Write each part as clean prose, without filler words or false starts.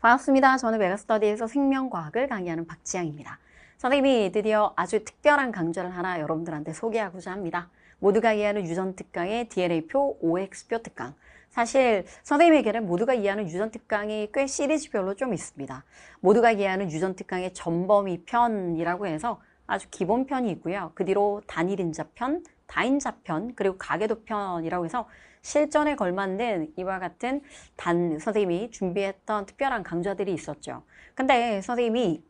반갑습니다. 저는 메가스터디에서 생명과학을 강의하는 박지향입니다. 선생님이 드디어 아주 특별한 강좌를 하나 여러분들한테 소개하고자 합니다. 모두가 이해하는 유전특강의 DNA표, OX표 특강. 사실 선생님에게는 모두가 이해하는 유전특강이 꽤 시리즈별로 좀 있습니다. 모두가 이해하는 유전특강의 전범위 편이라고 해서 아주 기본 편이 있고요. 그 뒤로 단일인자 편, 다인자 편, 그리고 가계도 편이라고 해서 실전에 걸맞는 이와 같은 선생님이 준비했던 특별한 강좌들이 있었죠. 근데 선생님이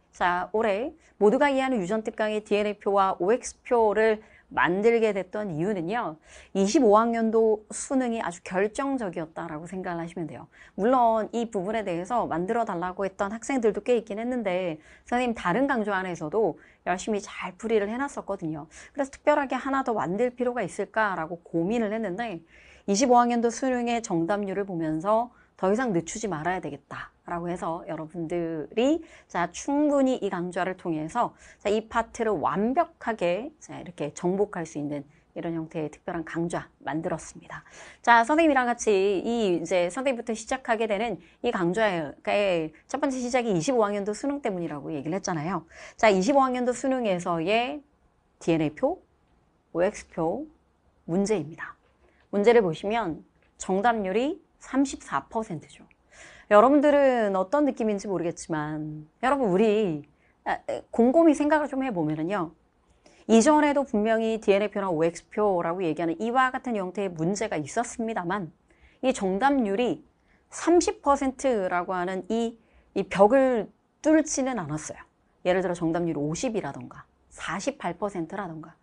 올해 모두가 이해하는 유전특강의 DNA표와 OX표를 만들게 됐던 이유는요. 25학년도 수능이 아주 결정적이었다라고 생각을 하시면 돼요. 물론 이 부분에 대해서 만들어 달라고 했던 학생들도 꽤 있긴 했는데 선생님 다른 강좌 안에서도 열심히 잘 풀이를 해놨었거든요. 그래서 특별하게 하나 더 만들 필요가 있을까라고 고민을 했는데 25학년도 수능의 정답률을 보면서 더 이상 늦추지 말아야 되겠다라고 해서 여러분들이 충분히 이 강좌를 통해서 이 파트를 완벽하게 이렇게 정복할 수 있는 이런 형태의 특별한 강좌 만들었습니다. 선생님이랑 같이 이제 선생님부터 시작하게 되는 이 강좌의 첫 번째 시작이 25학년도 수능 때문이라고 얘기를 했잖아요. 25학년도 수능에서의 DNA표, OX표 문제입니다. 문제를 보시면 정답률이 34%죠. 여러분들은 어떤 느낌인지 모르겠지만 여러분 우리 곰곰이 생각을 좀 해보면요. 이전에도 분명히 DNA표나 OX표라고 얘기하는 이와 같은 형태의 문제가 있었습니다만 이 정답률이 30%라고 하는 이 벽을 뚫지는 않았어요. 예를 들어 정답률이 50이라던가 48%라던가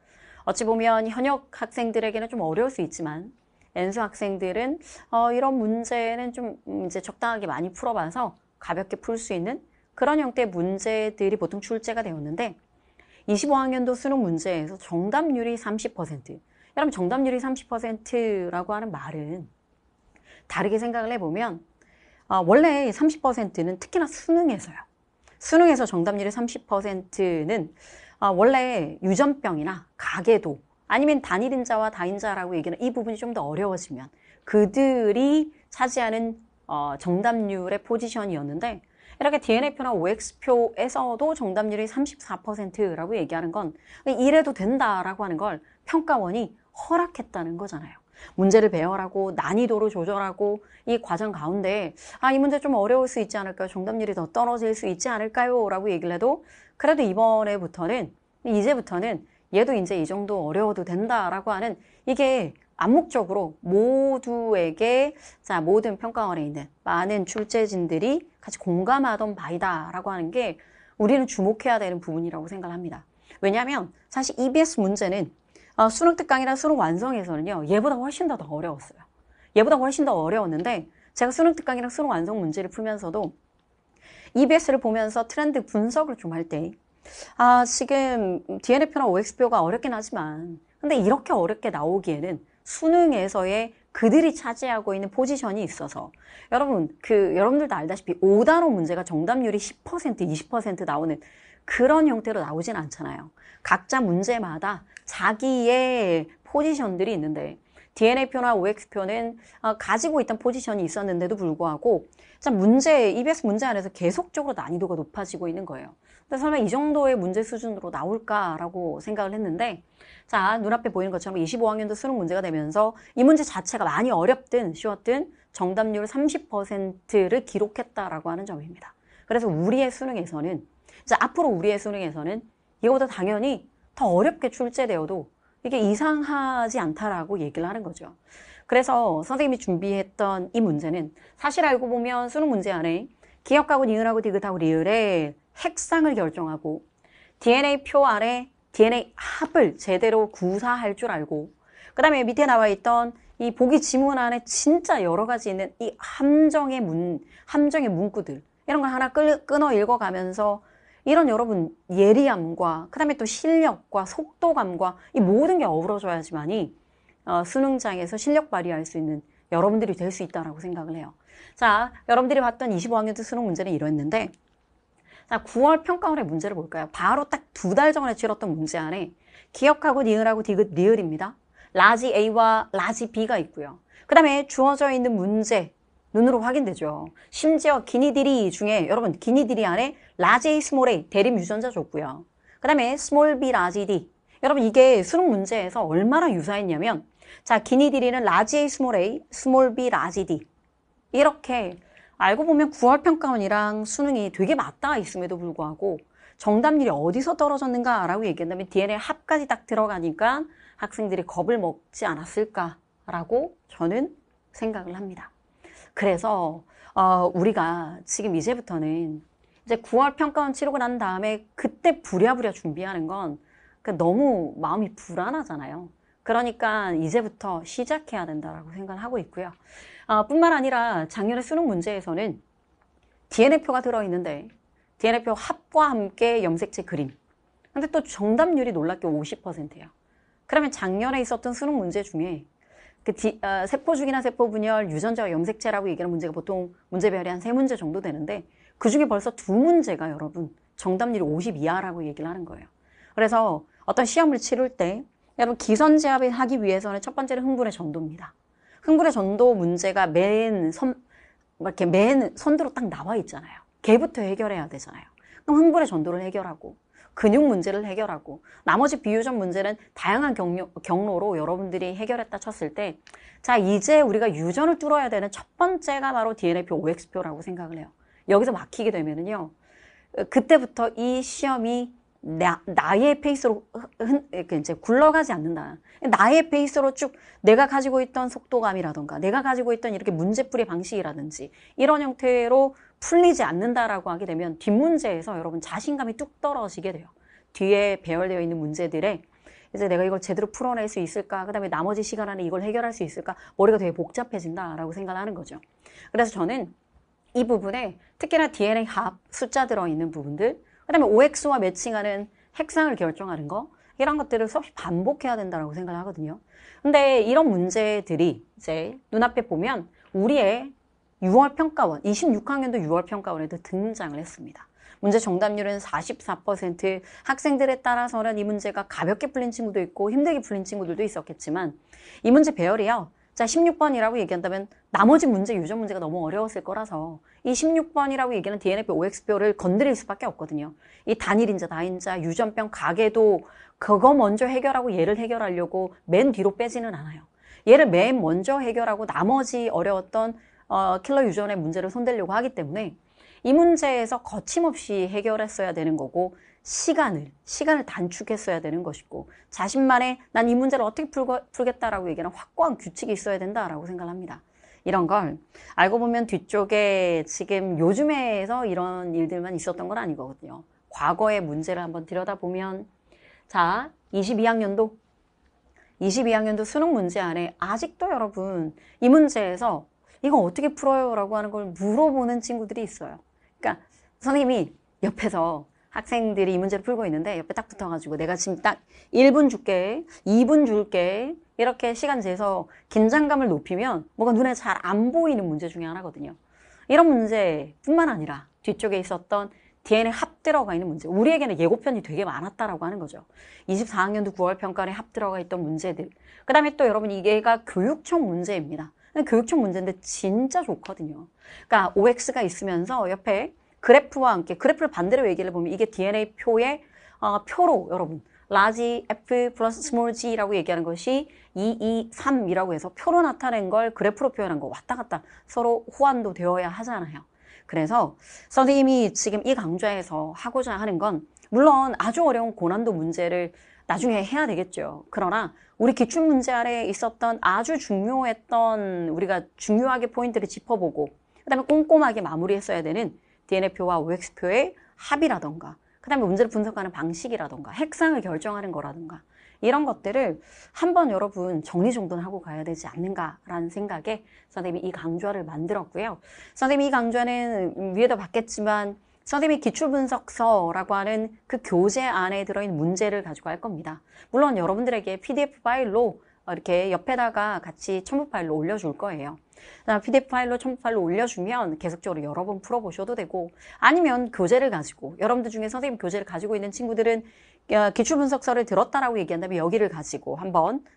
어찌 보면 현역 학생들에게는 좀 어려울 수 있지만 N수 학생들은 이런 문제는 좀 이제 적당하게 많이 풀어봐서 가볍게 풀 수 있는 그런 형태의 문제들이 보통 출제가 되었는데 25학년도 수능 문제에서 정답률이 30%. 여러분 정답률이 30%라고 하는 말은 다르게 생각을 해보면 원래 30%는 특히나 수능에서요. 수능에서 정답률이 30%는 원래 유전병이나 가계도 아니면 단일인자와 다인자라고 얘기하는 이 부분이 좀 더 어려워지면 그들이 차지하는 정답률의 포지션이었는데 이렇게 DNA표나 OX표에서도 정답률이 34%라고 얘기하는 건 이래도 된다라고 하는 걸 평가원이 허락했다는 거잖아요. 문제를 배열하고 난이도로 조절하고 이 과정 가운데 이 문제 좀 어려울 수 있지 않을까요? 정답률이 더 떨어질 수 있지 않을까요? 라고 얘기를 해도 그래도 이제부터는 얘도 이제 이 정도 어려워도 된다라고 하는 이게 암묵적으로 모두에게 모든 평가원에 있는 많은 출제진들이 같이 공감하던 바이다라고 하는 게 우리는 주목해야 되는 부분이라고 생각을 합니다. 왜냐하면 사실 EBS 문제는 수능 특강이나 수능 완성에서는요. 얘보다 훨씬 더 어려웠어요. 얘보다 훨씬 더 어려웠는데 제가 수능 특강이랑 수능 완성 문제를 풀면서도 EBS를 보면서 트렌드 분석을 좀 할 때 지금 DNA표나 OX표가 어렵긴 하지만 근데 이렇게 어렵게 나오기에는 수능에서의 그들이 차지하고 있는 포지션이 있어서 여러분들도 알다시피 5단원 문제가 정답률이 10%, 20% 나오는 그런 형태로 나오진 않잖아요. 각자 문제마다 자기의 포지션들이 있는데 DNA표나 OX표는 가지고 있던 포지션이 있었는데도 불구하고 EBS 문제 안에서 계속적으로 난이도가 높아지고 있는 거예요. 근데 설마 이 정도의 문제 수준으로 나올까라고 생각을 했는데 눈앞에 보이는 것처럼 25학년도 수능 문제가 되면서 이 문제 자체가 많이 어렵든 쉬웠든 정답률 30%를 기록했다라고 하는 점입니다. 그래서 앞으로 우리의 수능에서는 이거보다 당연히 더 어렵게 출제되어도 이게 이상하지 않다라고 얘기를 하는 거죠. 그래서 선생님이 준비했던 이 문제는 사실 알고 보면 수능 문제 안에 기억하고 니은하고 디귿하고 리을의 핵상을 결정하고 DNA표 안에 DNA 합을 제대로 구사할 줄 알고 그 다음에 밑에 나와 있던 이 보기 지문 안에 진짜 여러 가지 있는 이 함정의 문구들 이런 걸 하나 끊어 읽어가면서 이런 여러분 예리함과 그 다음에 또 실력과 속도감과 이 모든 게 어우러져야지만이 수능장에서 실력 발휘할 수 있는 여러분들이 될 수 있다고 생각을 해요. 여러분들이 봤던 25학년도 수능 문제는 이랬는데 9월 평가원의 문제를 볼까요? 바로 딱 2달 전에 치렀던 문제 안에 기억하고 니은하고 디귿 리을입니다. 라지 A와 라지 B가 있고요. 그 다음에 주어져 있는 문제 눈으로 확인되죠. 심지어 기니디리 중에 여러분 기니디리 안에 large A, small a 대립 유전자 줬고요. 그 다음에 small b, large d 여러분 이게 수능 문제에서 얼마나 유사했냐면 자 기니디리는 large A, small b, large d 이렇게 알고 보면 9월 평가원이랑 수능이 되게 맞닿아 있음에도 불구하고 정답률이 어디서 떨어졌는가라고 얘기한다면 DNA 합까지 딱 들어가니까 학생들이 겁을 먹지 않았을까라고 저는 생각을 합니다. 그래서 우리가 지금 이제부터는 이제 9월 평가원 치르고 난 다음에 그때 부랴부랴 준비하는 건 너무 마음이 불안하잖아요. 그러니까 이제부터 시작해야 된다라고 생각을 하고 있고요. 뿐만 아니라 작년에 수능 문제에서는 DNA표가 들어있는데 DNA표 합과 함께 염색체 그림. 근데 또 정답률이 놀랍게 50%예요. 그러면 작년에 있었던 수능 문제 중에 세포주기나 세포분열, 유전자와 염색체라고 얘기하는 문제가 보통 문제별이 한 3문제 정도 되는데 그 중에 벌써 2문제가 여러분 정답률이 50 이하라고 얘기를 하는 거예요. 그래서 어떤 시험을 치를 때 여러분 기선제압을 하기 위해서는 첫 번째는 흥분의 전도입니다. 흥분의 전도 문제가 맨 선두로 딱 나와 있잖아요. 걔부터 해결해야 되잖아요. 그럼 흥분의 전도를 해결하고 근육 문제를 해결하고 나머지 비유적 문제는 다양한 경로로 여러분들이 해결했다 쳤을 때 자 이제 우리가 유전을 뚫어야 되는 첫 번째가 바로 DNA표, OX표라고 생각을 해요. 여기서 막히게 되면은요 그때부터 이 시험이 나의 페이스로 이제 굴러가지 않는다. 나의 페이스로 쭉 내가 가지고 있던 속도감이라던가 내가 가지고 있던 이렇게 문제풀이 방식이라든지 이런 형태로 풀리지 않는다라고 하게 되면 뒷문제에서 여러분 자신감이 뚝 떨어지게 돼요. 뒤에 배열되어 있는 문제들에 이제 내가 이걸 제대로 풀어낼 수 있을까? 그 다음에 나머지 시간 안에 이걸 해결할 수 있을까? 머리가 되게 복잡해진다라고 생각하는 거죠. 그래서 저는 이 부분에 특히나 DNA 합, 숫자 들어있는 부분들 그 다음에 OX와 매칭하는 핵상을 결정하는 거 이런 것들을 수없이 반복해야 된다고 생각을 하거든요. 근데 이런 문제들이 이제 눈앞에 보면 우리의 6월 평가원, 26학년도 6월 평가원에도 등장을 했습니다. 문제 정답률은 44%, 학생들에 따라서는 이 문제가 가볍게 풀린 친구도 있고 힘들게 풀린 친구들도 있었겠지만 이 문제 배열이요. 자, 16번이라고 얘기한다면 나머지 문제, 유전 문제가 너무 어려웠을 거라서 이 16번이라고 얘기하는 DNA표, OX표를 건드릴 수밖에 없거든요. 이 단일인자, 다인자, 유전병, 가계도 그거 먼저 해결하고 얘를 해결하려고 맨 뒤로 빼지는 않아요. 얘를 맨 먼저 해결하고 나머지 어려웠던 킬러 유전의 문제를 손대려고 하기 때문에 이 문제에서 거침없이 해결했어야 되는 거고 시간을 단축했어야 되는 것이고 자신만의 난 이 문제를 어떻게 풀겠다라고 얘기하는 확고한 규칙이 있어야 된다라고 생각합니다. 이런 걸 알고 보면 뒤쪽에 지금 요즘에서 이런 일들만 있었던 건 아니거든요. 과거의 문제를 한번 들여다보면 자 22학년도 수능 문제 안에 아직도 여러분 이 문제에서 이거 어떻게 풀어요? 라고 하는 걸 물어보는 친구들이 있어요. 그러니까 선생님이 옆에서 학생들이 이 문제를 풀고 있는데 옆에 딱 붙어가지고 내가 지금 딱 1분 줄게, 2분 줄게 이렇게 시간 재서 긴장감을 높이면 뭐가 눈에 잘 안 보이는 문제 중에 하나거든요. 이런 문제뿐만 아니라 뒤쪽에 있었던 DNA 합 들어가 있는 문제. 우리에게는 예고편이 되게 많았다라고 하는 거죠. 24학년도 9월 평가에 합 들어가 있던 문제들. 그 다음에 또 여러분 이게가 교육청 문제입니다. 교육청 문제인데 진짜 좋거든요. 그러니까 OX가 있으면서 옆에 그래프와 함께 그래프를 반대로 얘기를 해보면 이게 DNA 표의 표로 여러분 large F 플러스 small g라고 얘기하는 것이 2, 2, 3이라고 해서 표로 나타낸 걸 그래프로 표현한 거 왔다 갔다 서로 호환도 되어야 하잖아요. 그래서 선생님이 지금 이 강좌에서 하고자 하는 건 물론 아주 어려운 고난도 문제를 나중에 해야 되겠죠. 그러나 우리 기출문제 안에 있었던 아주 중요했던 우리가 중요하게 포인트를 짚어보고 그 다음에 꼼꼼하게 마무리했어야 되는 DNA표와 OX표의 합이라던가 그 다음에 문제를 분석하는 방식이라던가 핵상을 결정하는 거라던가 이런 것들을 한번 여러분 정리정돈을 하고 가야 되지 않는가라는 생각에 선생님이 이 강좌를 만들었고요. 선생님이 이 강좌는 위에도 봤겠지만 선생님이 기출분석서라고 하는 그 교재 안에 들어있는 문제를 가지고 할 겁니다. 물론 여러분들에게 PDF 파일로 이렇게 옆에다가 같이 첨부 파일로 올려줄 거예요. PDF 파일로 첨부 파일로 올려주면 계속적으로 여러 번 풀어보셔도 되고 아니면 교재를 가지고 여러분들 중에 선생님 교재를 가지고 있는 친구들은 기출분석서를 들었다라고 얘기한다면 여기를 가지고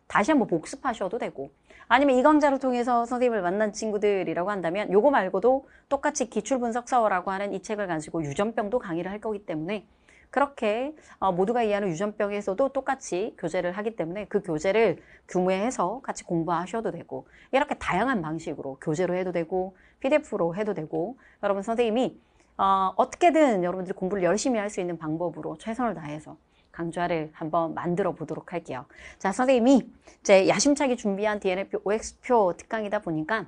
다시 한번 복습하셔도 되고, 아니면 이 강좌를 통해서 선생님을 만난 친구들이라고 한다면 요거 말고도 똑같이 기출분석서라고 하는 이 책을 가지고 유전병도 강의를 할 거기 때문에, 그렇게 모두가 이해하는 유전병에서도 똑같이 교재를 하기 때문에 그 교재를 구매해서 같이 공부하셔도 되고, 이렇게 다양한 방식으로 교재로 해도 되고 PDF로 해도 되고, 여러분 선생님이 어떻게든 여러분들이 공부를 열심히 할 수 있는 방법으로 최선을 다해서 강좌를 한번 만들어 보도록 할게요. 자, 선생님이 이제 야심차게 준비한 DNA표, OX표 특강이다 보니까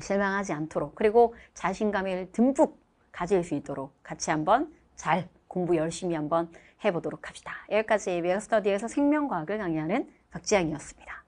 실망하지 않도록, 그리고 자신감을 듬뿍 가질 수 있도록 같이 한번 잘 공부 열심히 한번 해보도록 합시다. 여기까지 메가스터디에서 생명과학을 강의하는 박지향이었습니다.